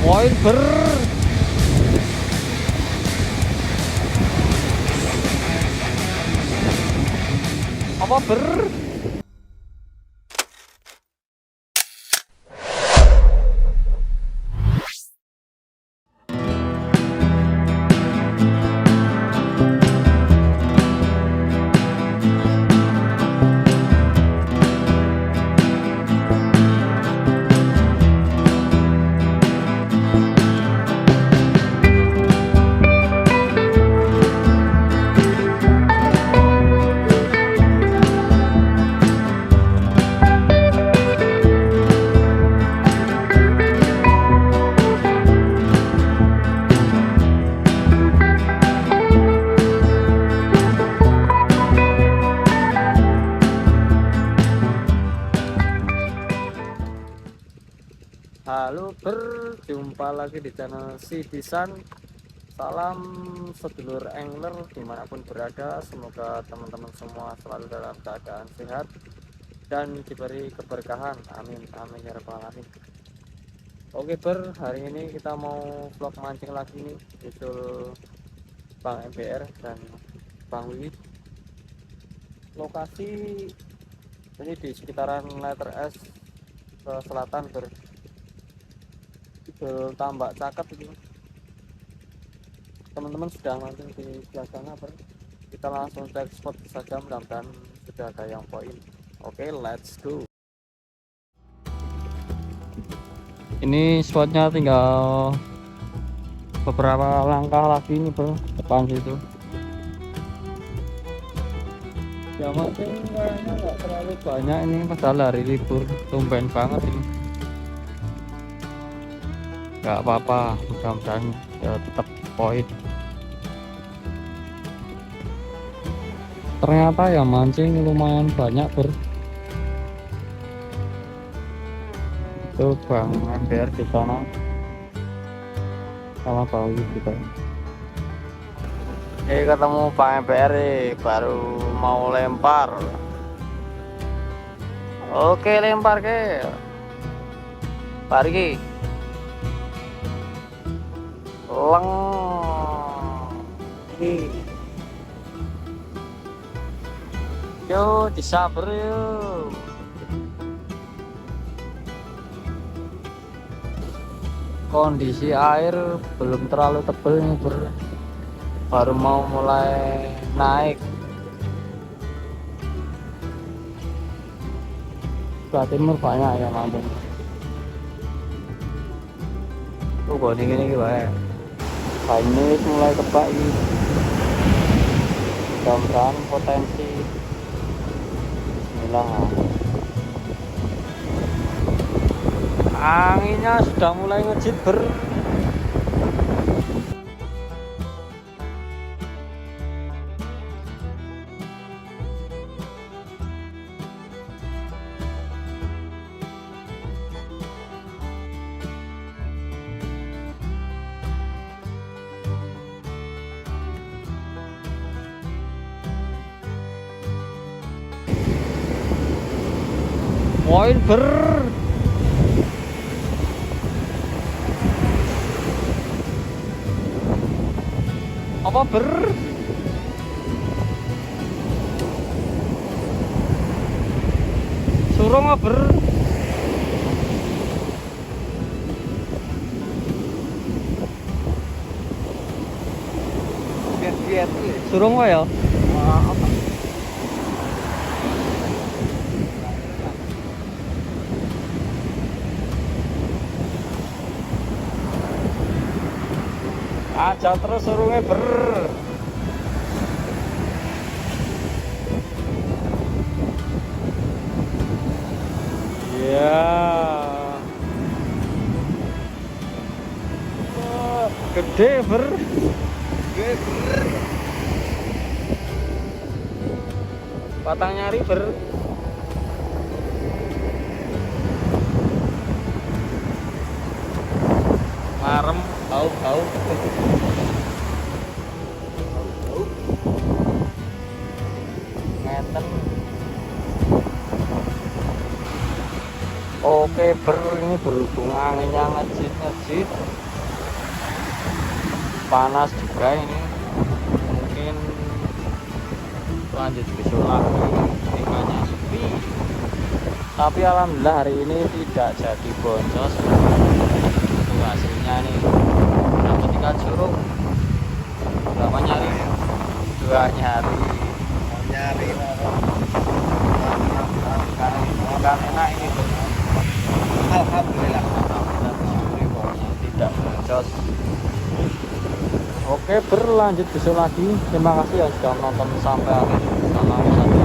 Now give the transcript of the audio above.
Poin ber apa ber Halo, berjumpa lagi di channel Si Bisan. Salam sedulur angler dimanapun berada. Semoga teman-teman semua selalu dalam keadaan sehat dan diberi keberkahan. Amin amin ya rabbal alamin. Oke hari ini kita mau vlog mancing lagi nih, usul Bang MBR dan Bang Wiwi. Lokasi ini di sekitaran letter S ke selatan Tambak Cakep itu. Teman-teman sudah mancing di sebelah sana kita langsung cek spot saja, mudah-mudahan sudah ada yang poin. Oke, let's go. Ini spotnya tinggal beberapa langkah lagi nih depan situ. Ya mancing kayaknya nggak terlalu banyak ini, padahal hari libur, tumben banget ini. Nggak apa-apa, mudah-mudahan ya tetap poin. Ternyata ya mancing lumayan banyak itu Bang MBR di sana sama Bang Wiwi juga. Ini ketemu Bang MBR nih, baru mau lempar. Oke, lempar ke pergi leng yo disabar yo. Kondisi air belum terlalu tebal nih baru mau mulai naik. Sebelah timur banyak ya mancing. Tuh kok ini gimana? Ini mulai kebak ini. Mudah-mudahan potensi. Bismillah. Anginnya sudah mulai ngejit poin apa surung apa surung ya aja terus surungnya ya gede batang nyari marem bau ngeten. Oke ini ini berhubung anginnya ngejit panas juga ini, mungkin lanjut besok lagi ikannya sepi. Tapi alhamdulillah hari ini tidak jadi boncos. Itu hasilnya nih, dapat ikan curug berapa nyari? 2 nyari. Nyari Ikan enak ini tuh. alhamdulillah. Alhamdulillah bersyukur pokoknya tidak boncos. Oke, berlanjut besok lagi. Terima kasih yang sudah menonton sampai akhir. Salam satu